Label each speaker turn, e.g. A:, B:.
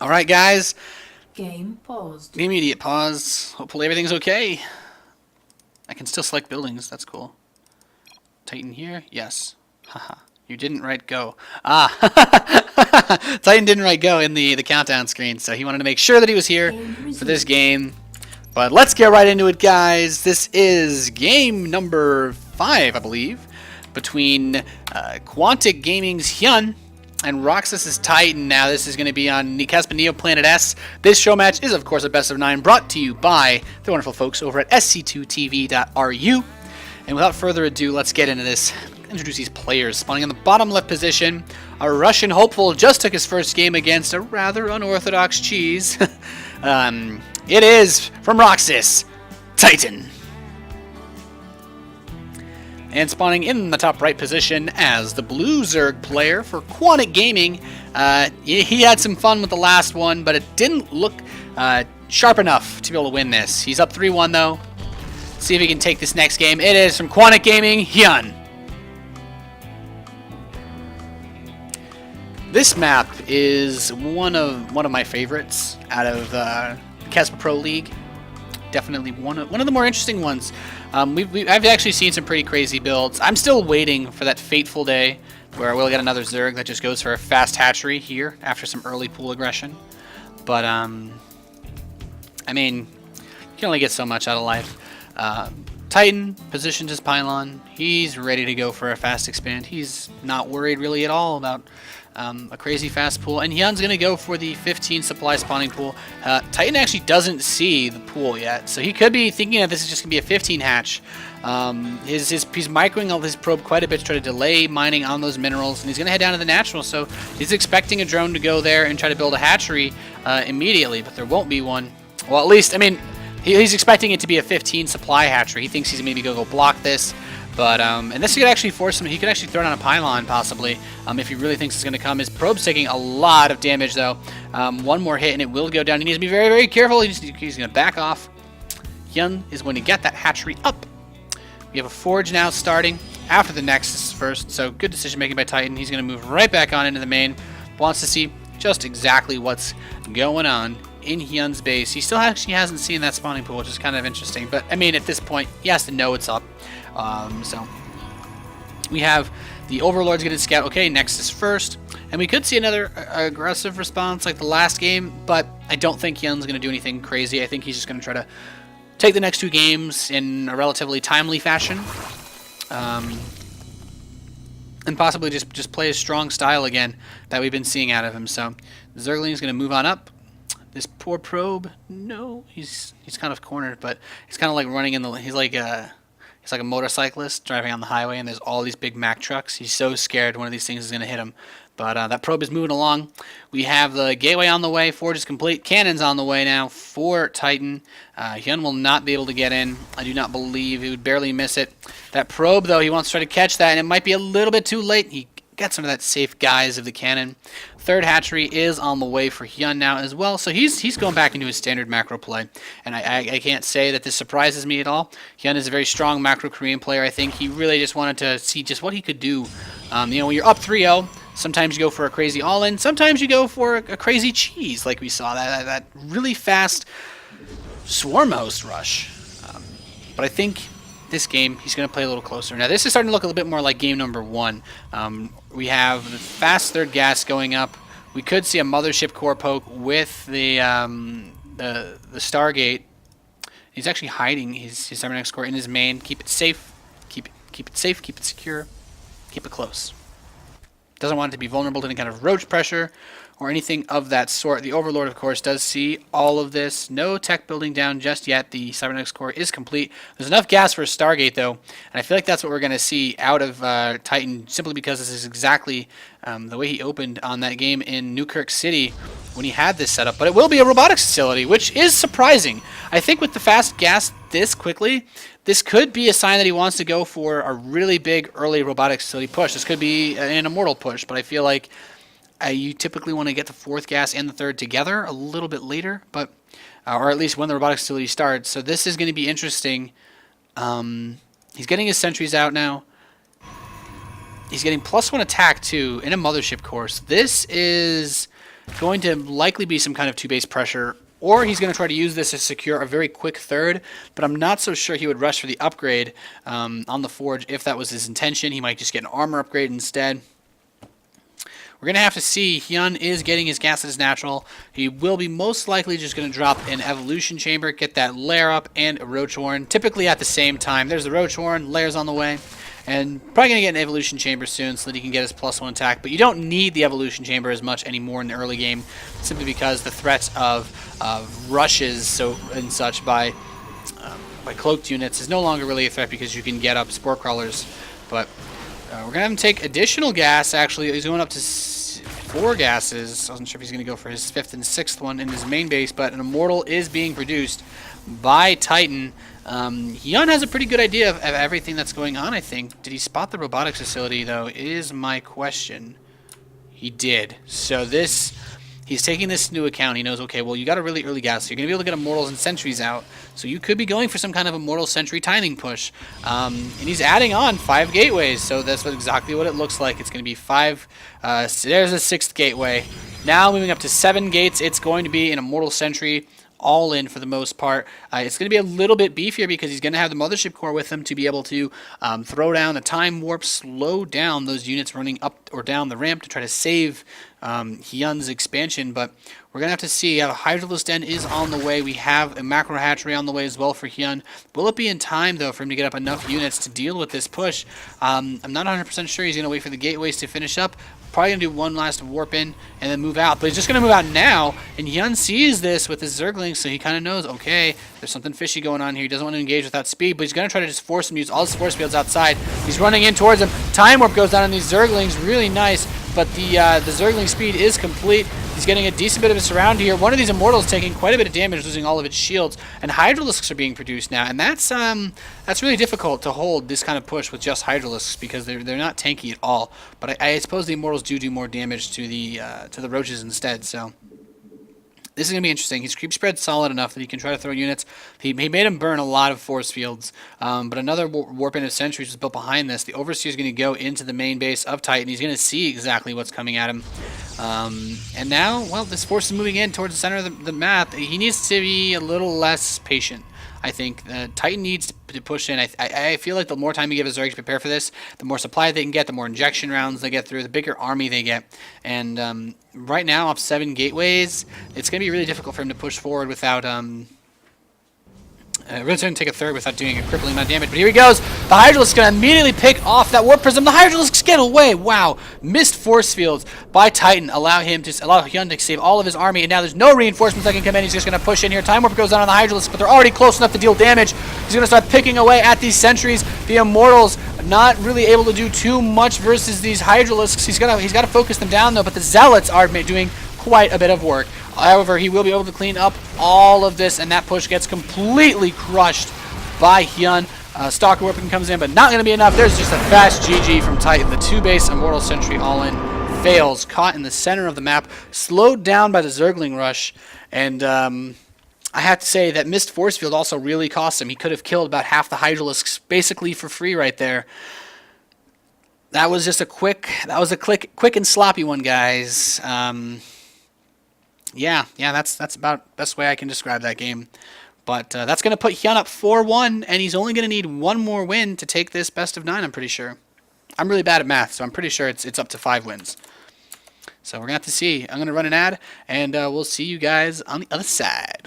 A: All right, guys.
B: Game paused.
A: Immediate pause. Hopefully everything's okay. I can still select buildings. That's cool. Titan here? Yes. Haha. You didn't write go. Ah. Titan didn't write go in the countdown screen, so he wanted to make sure that he was here for this game. But let's get right into it, guys. This is game number 5, I believe, between Quantic.HyuN and Rox.Kis Titan. Now, this is going to be on Neo Planet S. This show match is, of course, a best of 9 brought to you by the wonderful folks over at sc2tv.ru. And without further ado, let's get into this. Introduce these players. Spawning in the bottom left position, a Russian hopeful just took his first game against a rather unorthodox cheese. It is from Rox.Kis Titan. And spawning in the top right position as the blue Zerg player for Quantic Gaming. He had some fun with the last one, but it didn't look sharp enough to be able to win this. He's up 3-1 though. See if he can take this next game. It is from Quantic.HyuN. This map is one of my favorites out of Casper Pro League. Definitely one of the more interesting ones. I've actually seen some pretty crazy builds. I'm still waiting for that fateful day where we'll get another Zerg that just goes for a fast hatchery here after some early pool aggression. But I mean, you can only get so much out of life. Titan positions his pylon. He's ready to go for a fast expand. He's not worried really at all about a crazy fast pool. And HyuN's going to go for the 15 supply spawning pool. Titan actually doesn't see the pool yet, so he could be thinking that this is just going to be a 15 hatch. He's microing all his probe quite a bit to try to delay mining on those minerals, and he's going to head down to the natural, so he's expecting a drone to go there and try to build a hatchery immediately, but there won't be one. Well, at least, I mean, he's expecting it to be a 15 supply hatchery. He thinks he's maybe going to go block this. But, and this could actually force him, he could actually throw down a pylon, possibly, if he really thinks it's going to come. His probe's taking a lot of damage, though. One more hit, and it will go down. He needs to be very, very careful. He's going to back off. HyuN is going to get that hatchery up. We have a forge now starting after the Nexus first, so good decision-making by Titan. He's going to move right back on into the main. Wants to see just exactly what's going on in HyuN's base. He still actually hasn't seen that spawning pool, which is kind of interesting. But, I mean, at this point, he has to know it's up. So we have the Overlords getting scout. Okay, Nexus first. And we could see another aggressive response like the last game, but I don't think HyuN's going to do anything crazy. I think he's just going to try to take the next 2 games in a relatively timely fashion. And possibly just play a strong style again that we've been seeing out of him. So Zergling's going to move on up. This poor probe, no, he's kind of cornered, but he's kind of like running in the, he's like a motorcyclist driving on the highway, and there's all these big Mack trucks. He's so scared one of these things is going to hit him. But that probe is moving along. We have the gateway on the way. Forge is complete. Cannon's on the way now for Titan. HyuN will not be able to get in. I do not believe he would barely miss it. That probe, though, he wants to try to catch that, and it might be a little bit too late. He gets under that safe guise of the cannon. Third hatchery is on the way for HyuN now as well, so he's going back into his standard macro play, and I can't say that this surprises me at all. HyuN is a very strong macro Korean player. I think he really just wanted to see just what he could do. When you're up 3-0, sometimes you go for a crazy all-in, sometimes you go for a crazy cheese, like we saw, that really fast swarm host rush. But I think this game, he's going to play a little closer. Now, this is starting to look a little bit more like game number 1. We have the fast third gas going up. We could see a mothership core poke with the Stargate. He's actually hiding his Cybernex core in his main. Keep it safe. Keep it safe. Keep it secure. Keep it close. Doesn't want it to be vulnerable to any kind of roach pressure or anything of that sort. The Overlord, of course, does see all of this. No tech building down just yet. The Cybernex core is complete. There's enough gas for a Stargate, though, and I feel like that's what we're going to see out of Titan, simply because this is exactly the way he opened on that game in Newkirk City when he had this setup. But it will be a robotics facility, which is surprising. I think with the fast gas this quickly, this could be a sign that he wants to go for a really big early robotics facility push. This could be an immortal push, but I feel like you typically want to get the fourth gas and the third together a little bit later, but or at least when the robotics facility starts. So this is going to be interesting. He's getting his sentries out now. He's getting +1 attack too in a mothership course. This is going to likely be some kind of 2-base pressure, or he's going to try to use this to secure a very quick third, but I'm not so sure he would rush for the upgrade on the Forge if that was his intention. He might just get an armor upgrade instead. We're going to have to see. HyuN is getting his gas at his natural. He will be most likely just going to drop an Evolution Chamber, get that Lair up, and a Roach Horn, typically at the same time. There's the Roach Horn, Lair's on the way, and probably going to get an Evolution Chamber soon so that he can get his +1 attack. But you don't need the Evolution Chamber as much anymore in the early game, simply because the threat of rushes and such by cloaked units is no longer really a threat because you can get up Spore Crawlers. But we're going to have him take additional gas, actually. He's going up to 4 gases. I wasn't sure if he's going to go for his 5th and 6th one in his main base, but an Immortal is being produced by Titan. HyuN has a pretty good idea of everything that's going on, I think. Did he spot the robotics facility, though, is my question. He did. So he's taking this into account. He knows, okay, well, you got a really early gas, so you're going to be able to get Immortals and Sentries out. So you could be going for some kind of Immortal Sentry timing push. And he's adding on 5 gateways, so that's exactly what it looks like. It's going to be 5. So there's a 6th gateway. Now moving up to 7 gates, it's going to be an Immortal Sentry all in for the most part. It's going to be a little bit beefier because he's going to have the Mothership Core with him to be able to throw down a Time Warp, slow down those units running up or down the ramp to try to save HyuN's expansion. But we're going to have to see. A Hydralisk Den is on the way. We have a Macro Hatchery on the way as well for HyuN. Will it be in time, though, for him to get up enough units to deal with this push? I'm not 100% sure he's going to wait for the gateways to finish up. Probably going to do one last warp in and then move out. But he's just going to move out now. And HyuN sees this with his Zerglings, so he kind of knows, okay, there's something fishy going on here. He doesn't want to engage without speed, but he's going to try to just force him to use all his force fields outside. He's running in towards him. Time Warp goes down on these Zerglings. Really nice. But the Zergling speed is complete. He's getting a decent bit of a surround here. One of these Immortals taking quite a bit of damage, losing all of its shields. And Hydralisks are being produced now. And that's really difficult to hold this kind of push with just Hydralisks because they're not tanky at all. But I suppose the Immortals do more damage to the Roaches instead. So this is going to be interesting. His creep spread's solid enough that he can try to throw units. He made him burn a lot of force fields. But another warp in of Sentries was built behind this. The Overseer is going to go into the main base of Titan. He's going to see exactly what's coming at him. And now, well, this force is moving in towards the center of the map. He needs to be a little less patient, I think. Titan needs to push in. I feel like the more time you give his Zergs to prepare for this, the more supply they can get, the more injection rounds they get through, the bigger army they get. And right now, off 7 gateways, it's going to be really difficult for him to push forward without really going to take a third without doing a crippling amount of damage. But here he goes. The Hydralisk is going to immediately pick off that Warp Prism. The Hydralisks get away. Wow. Missed force fields by Titan. Allow HyuN to save all of his army. And now there's no reinforcements that can come in. He's just going to push in here. Time Warp goes down on the Hydralisk, but they're already close enough to deal damage. He's going to start picking away at these Sentries. The Immortals not really able to do too much versus these Hydralisks. He's got to focus them down, though. But the Zealots are doing quite a bit of work. However, he will be able to clean up all of this, and that push gets completely crushed by HyuN. Stalker Weapon comes in, but not going to be enough. There's just a fast GG from Titan. The 2-base Immortal Sentry all-in fails, caught in the center of the map, slowed down by the Zergling rush, and I have to say that missed force field also really cost him. He could have killed about half the Hydralisks basically for free right there. That was just a quick and sloppy one, guys. Yeah, that's about best way I can describe that game. But that's going to put HyuN up 4-1, and he's only going to need one more win to take this best of 9, I'm pretty sure. I'm really bad at math, so I'm pretty sure it's up to 5 wins. So we're going to have to see. I'm going to run an ad, and we'll see you guys on the other side.